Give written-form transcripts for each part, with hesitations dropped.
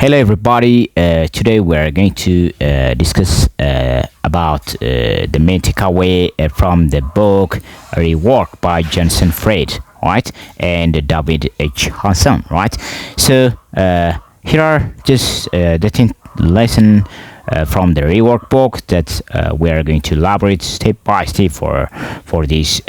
Hello, everybody. Today we're going to discuss about the main takeaway from the book Rework by Johnson Fred, right, and David H. Hassan, right. So here are just the 10 lesson from the Rework book that we are going to elaborate step by step for this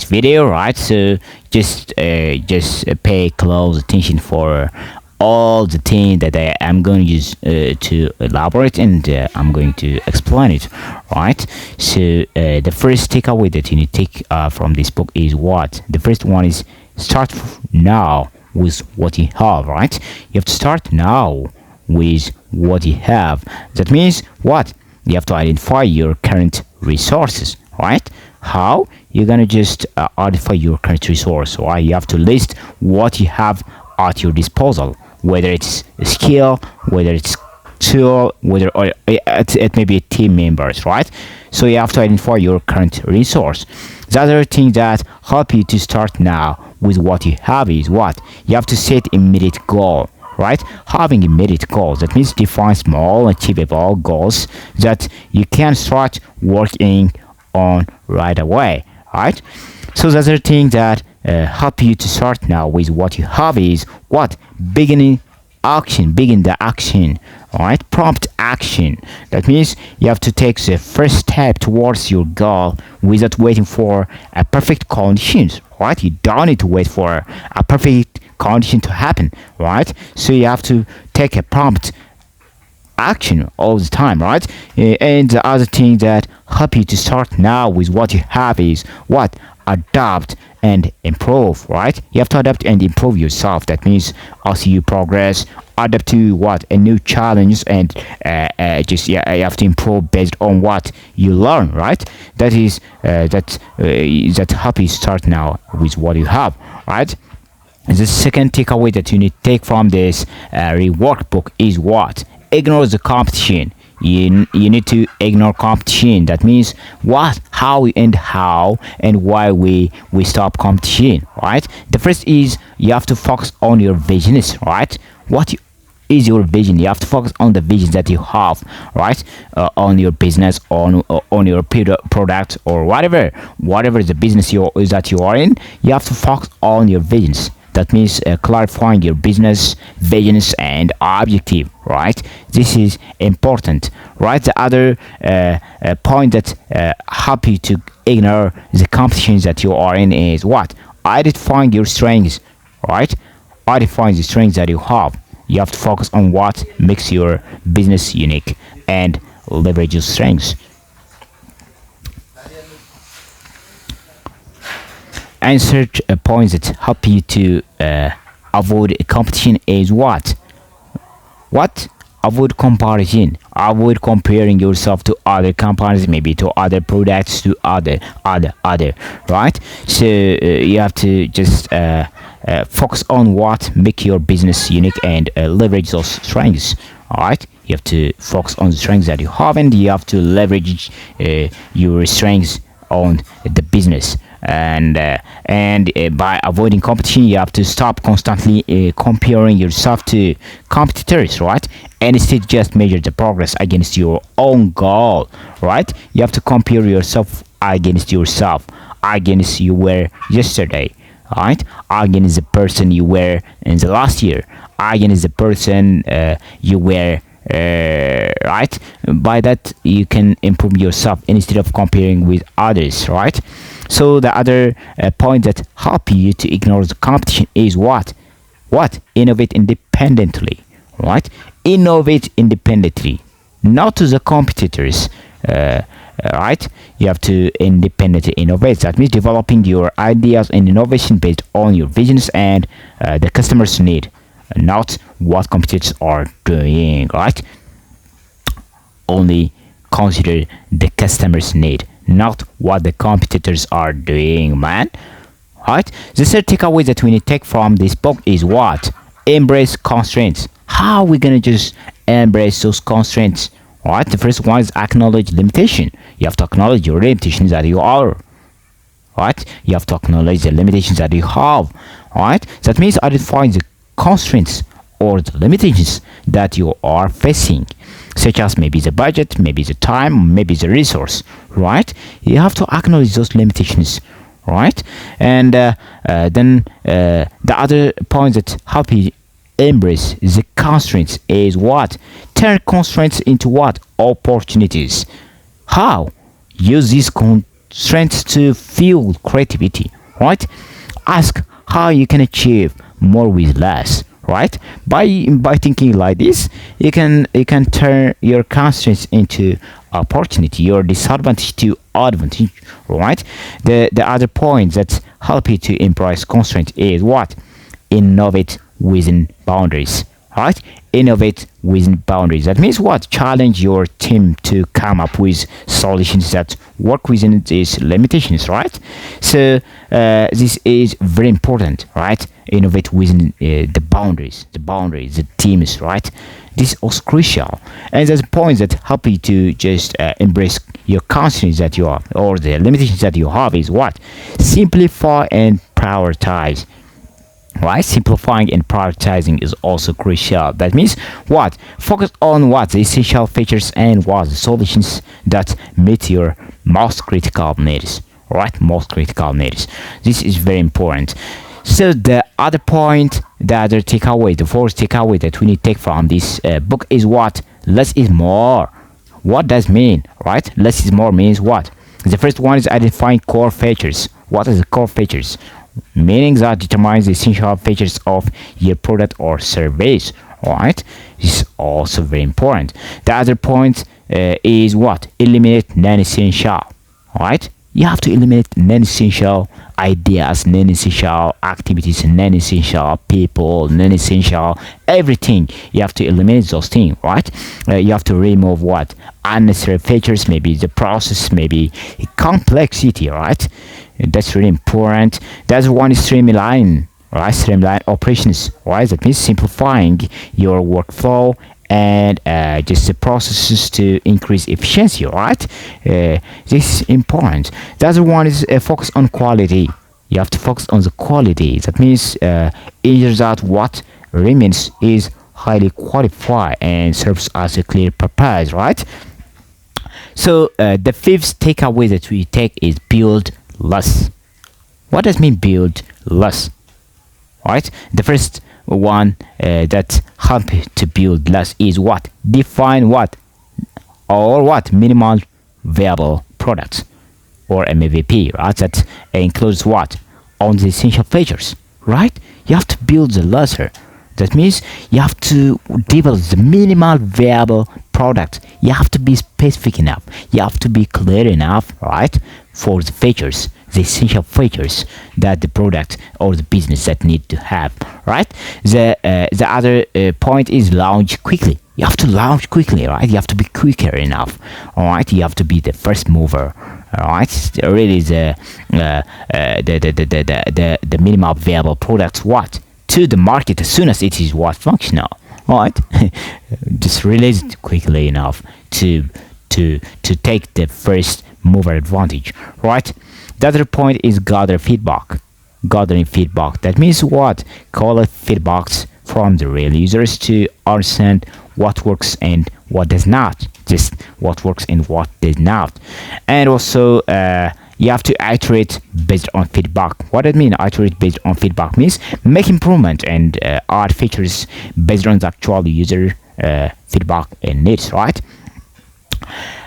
video, right. So just pay close attention for all the things that I am going to use to elaborate, and I'm going to explain it, right. So the first takeaway that you need to take from this book is what the first one is: start now with what you have, right. You have to start now with what you have. That means what? You have to identify your current resources, right. How you're gonna just identify your current resource? Why? You have to list what you have at your disposal, whether it's a skill, whether it's tool, whether or it may be team members, right. So you have to identify your current resource. The other thing that help you to start now with what you have is what? You have to set immediate goal, right. Having immediate goals, that means define small achievable goals that you can start working on right away, right. So the other thing that help you to start now with what you have is what? Begin the action, all right. Prompt action, that means you have to take the first step towards your goal without waiting for a perfect conditions, right. You don't need to wait for a perfect condition to happen, right. So you have to take a prompt action all the time, right. And the other thing that help you to start now with what you have is what? Adapt and improve, right. You have to adapt and improve yourself. That means as you progress, adapt to what? A new challenge, and you have to improve based on what you learn, right. That is that help you start now with what you have, right. The second takeaway that you need to take from this rework book is what? Ignore the competition. You need to ignore competition. That means what? How and why we stop competition, right. The first is you have to focus on your visions, right. What is your vision? You have to focus on the vision that you have, right. On your business, on your product, or whatever the business that you are in. You have to focus on your visions. That means clarifying your business visions and objective, right. This is important, right. The other point that help you to ignore the competitions that you are in is what? Identifying your strengths, right. Identifying the strengths that you have. You have to focus on what makes your business unique and leverage your strengths. Answer points that help you to avoid competition is what? Avoid comparison. Avoid comparing yourself to other companies, maybe to other products, to other, right. So you have to just focus on what make your business unique and leverage those strengths, all right. You have to focus on the strengths that you have, and you have to leverage your strengths on the business. And by avoiding competition, you have to stop constantly comparing yourself to competitors, right. And instead just measure the progress against your own goal, right. You have to compare yourself against you were yesterday, right. Against the person you were in the last year, against the person you were, right. By that you can improve yourself instead of comparing with others, right. So the other point that help you to ignore the competition is what? Innovate independently, right. Innovate independently, not to the competitors, right. You have to independently innovate. That means developing your ideas and innovation based on your visions and the customer's need, not what competitors are doing, right. Only consider the customer's need, not what the competitors are doing, man, right. The third takeaway that we need to take from this book is what? Embrace constraints. How are we gonna just embrace those constraints, right. The first one is acknowledge limitation. You have to acknowledge your limitations that you are, right. You have to acknowledge the limitations that you have, right. That means identifying the constraints or the limitations that you are facing, such as maybe the budget, maybe the time, maybe the resource, right? You have to acknowledge those limitations, right? And then the other point that help you embrace the constraints is what? Turn constraints into what? Opportunities. How? Use these constraints to fuel creativity, right? Ask how you can achieve more with less, right? By thinking like this, you can turn your constraints into opportunity, your disadvantage to advantage, right? The other point that help you to embrace constraint is what? Innovate within boundaries, right? Innovate within boundaries. That means what? Challenge your team to come up with solutions that work within these limitations, right? So this is very important, right? Innovate within the boundaries, the teams, right? This is also crucial. And there's a point that help you to just embrace your constraints that you have or the limitations that you have is what? Simplify and prioritize, right? Simplifying and prioritizing is also crucial. That means what? Focus on what? The essential features and what? The solutions that meet your most critical needs, right? Most critical needs. This is very important. So the other point, the other takeaway, the fourth takeaway that we need to take from this book is what? Less is more. What does mean, right? Less is more means what? The first one is identifying core features. What are the core features? Meaning that determines the essential features of your product or service, right? This is also very important. The other point is what? Eliminate non-essential, right? You have to eliminate non-essential ideas, non-essential activities, non-essential people, non-essential everything. You have to eliminate those things, right? You have to remove what? Unnecessary features, maybe the process, maybe complexity, right? That's really important. That's one is streamline, right? Streamline operations, right? That means simplifying your workflow and just the processes to increase efficiency, right? This is important. The other one is focus on quality. You have to focus on the quality. That means ensure that what remains is highly qualified and serves as a clear purpose, right? So the fifth takeaway that we take is build less. What does mean build less, right? The first one that help to build less is what? Define what? Or what? Minimal viable products or MVP, right? That includes what? On the essential features, right? You have to build the lesser. That means you have to develop the minimal viable product. You have to be specific enough. You have to be clear enough, right? For the features, the essential features that the product or the business that need to have, right? The other point is launch quickly. You have to launch quickly, right? You have to be quicker enough, all right? You have to be the first mover, all right? Really, the minimal viable products, what? To the market as soon as it is what? Functional, right? Just release it quickly enough to take the first mover advantage, right? The other point is gather feedback. Gathering feedback. That means what? Collect feedbacks from the real users to understand what works and what does not. Just what works and what does not. And also you have to iterate based on feedback. What does it mean? Iterate based on feedback means make improvement and add features based on the actual user feedback and needs, right?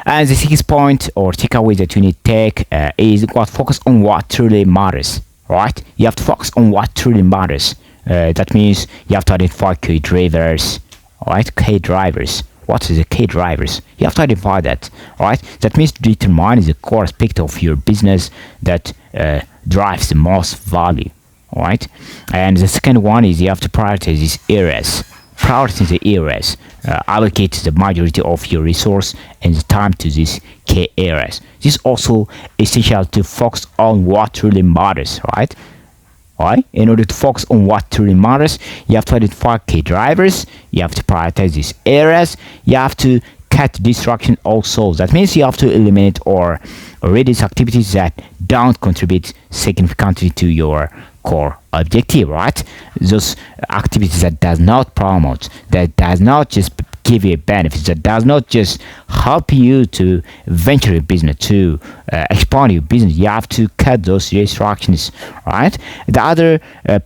And the sixth point or takeaway that you need to take is what? Focus on what truly matters, right? You have to focus on what truly matters. That means you have to identify key drivers, right? Key drivers. What is the key drivers? You have to identify that, right? That means to determine the core aspect of your business that drives the most value, right? And the second one is you have to prioritize these areas. Prioritize the areas. Allocate the majority of your resource and the time to these key areas. This is also essential to focus on what really matters, right? Right? In order to focus on what truly matters, you have to identify key drivers, you have to prioritize these areas, you have to cut distraction also. That means you have to eliminate or reduce activities that don't contribute significantly to your core objective, right? Those activities that does not promote, that does not just give you benefits, that does not just help you to venture your business, to expand your business. You have to cut those distractions, right? The other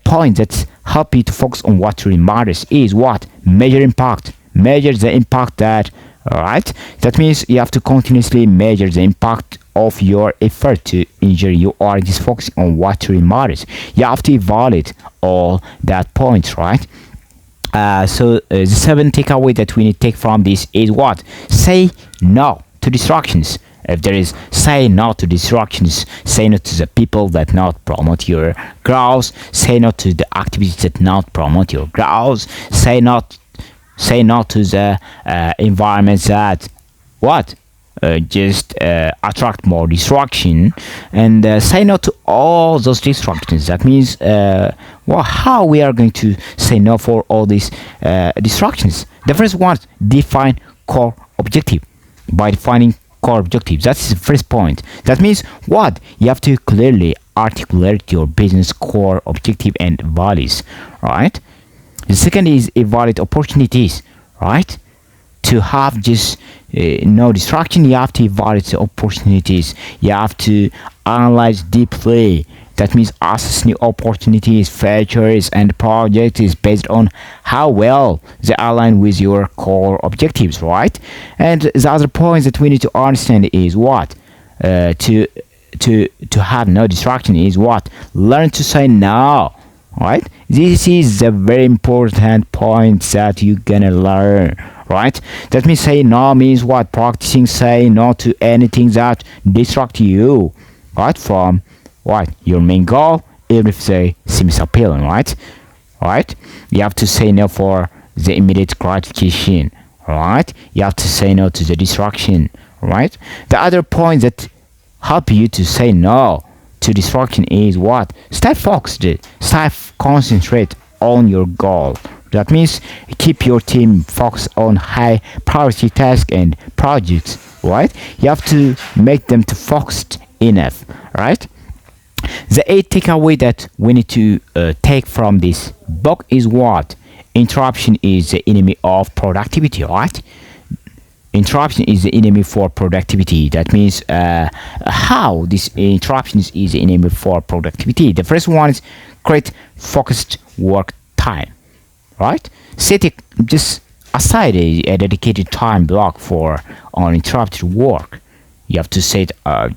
point that help you to focus on what really matters is what? Measure impact. Measure the impact that, all right? That means you have to continuously measure the impact of your effort to ensure you are just focusing on what really matters. You have to evaluate all that points, right? So the seventh takeaway that we need to take from this is what? Say no to distractions. If there is, say no to distractions. Say no to the people that not promote your growth. Say no to the activities that not promote your growth. Say no to the environments that what just attract more distraction, and say no to all those distractions. That means how we are going to say no for all these distractions. The first one, define core objective. By defining core objectives, that's the first point. That means what? You have to clearly articulate your business core objective and values, right? The second is evaluate opportunities, right? To have just no distraction, you have to evaluate the opportunities. You have to analyze deeply. That means assess new opportunities, features, and projects based on how well they align with your core objectives, right? And the other point that we need to understand is what? To have no distraction is what? Learn to say no, right? This is a very important point that you're gonna learn, right? That means say no means what? Practicing say no to anything that distract you, right, from what? Your main goal, even if they seems appealing, right? Right? You have to say no for the immediate gratification, right? You have to say no to the distraction, right? The other point that help you to say no to distraction is what? Stay focused, stay concentrate on your goal. That means keep your team focused on high priority tasks and projects, right? You have to make them to focused enough, right? The eighth takeaway that we need to take from this book is what? Interruption is the enemy of productivity, right? Interruption is the enemy for productivity. That means how this interruption is the enemy for productivity. The first one is create focused work time, right? Set it just aside a dedicated time block for uninterrupted work. You have to set you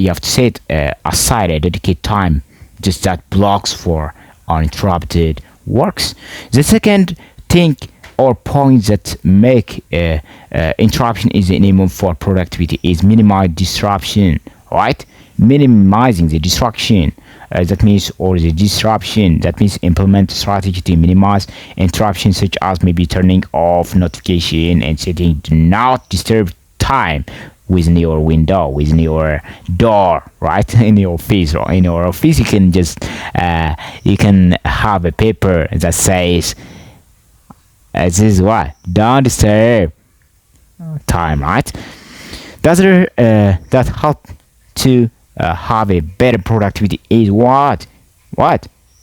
have to set aside a dedicated time just that blocks for uninterrupted works. The second thing or point that make interruption is the enemy for productivity is minimize disruption, right? Minimizing the distraction, that means, or the disruption, that means implement strategy to minimize interruption, such as maybe turning off notification and setting do not disturb time within your window, within your door, right? In your office, or in your office you can just you can have a paper that says this is what? Don't disturb time, right? The other that help to have a better productivity is what?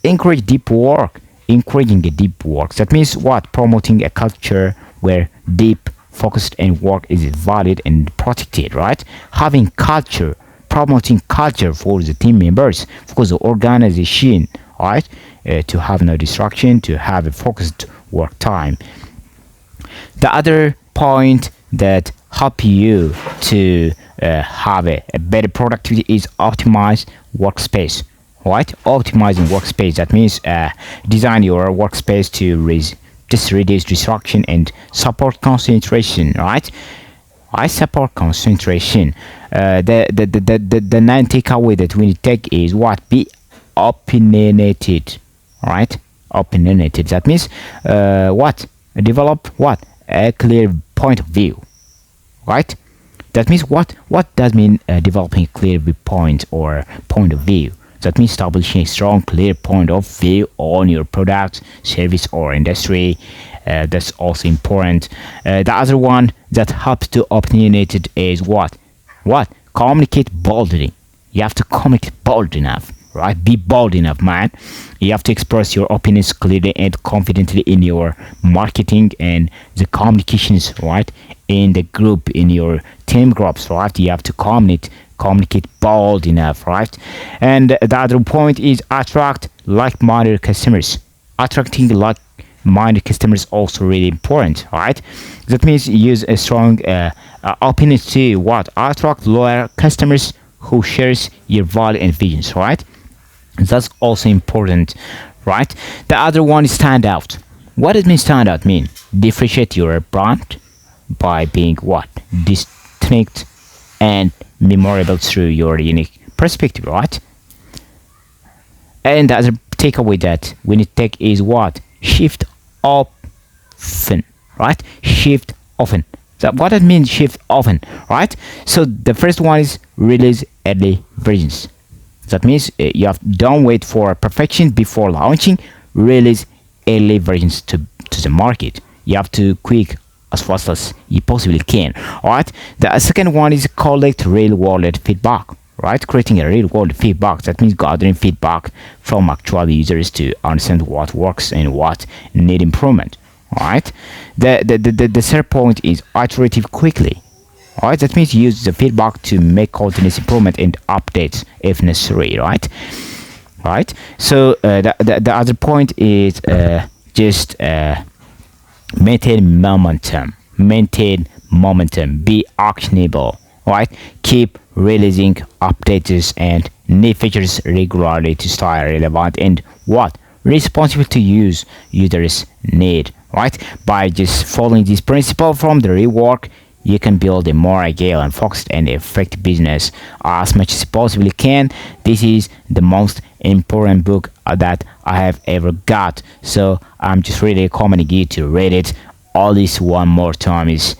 Encourage deep work. Encouraging the deep work. That means what? Promoting a culture where deep, focused, and work is valued and protected, right? Having culture, promoting culture for the team members, for the organization, right? To have no distraction, to have a focused work time. The other point that help you to have a better productivity is optimize workspace, right? Optimizing workspace, that means design your workspace to just reduce distraction and support concentration, right? I support concentration. The ninth takeaway that we need to take is what? Be opinionated, right? Opinionated, that means what? Develop what? A clear point of view, right? That means what does mean developing a clear viewpoint or point of view? That means establishing a strong clear point of view on your product, service, or industry. That's also important. The other one that helps to opinionated is what communicate boldly. You have to communicate bold enough, right? Be bold enough, man. You have to express your opinions clearly and confidently in your marketing and the communications, right? In the group, in your team groups, right? You have to communicate bold enough, right? And the other point is attract like-minded customers. Attracting like-minded customers also really important, right? That means use a strong opinions to what attract loyal customers who shares your value and visions, right? That's also important, right? The other one is stand out. What does mean stand out mean? Differentiate your brand by being what? Distinct and memorable through your unique perspective, right? And the other takeaway that we need to take is what? Shift often, right? Shift often. So what that means shift often, right? So the first one is release early versions. That means don't wait for perfection before launching. Release early versions to the market. You have to quick as fast as you possibly can. Alright. The second one is collect real world feedback. Right, creating a real world feedback. That means gathering feedback from actual users to understand what works and what need improvement. Alright. The third point is iterative quickly. Alright, that means use the feedback to make continuous improvement and updates if necessary, right? So the other point is just maintain momentum, be actionable, right? Keep releasing updates and new features regularly to stay relevant and what responsible to users need, right? By just following this principle from the rework, you can build a more agile and focused and effective business as much as possibly can. This is the most important book that I have ever got. So I'm just really recommending you to read it. All this one more time is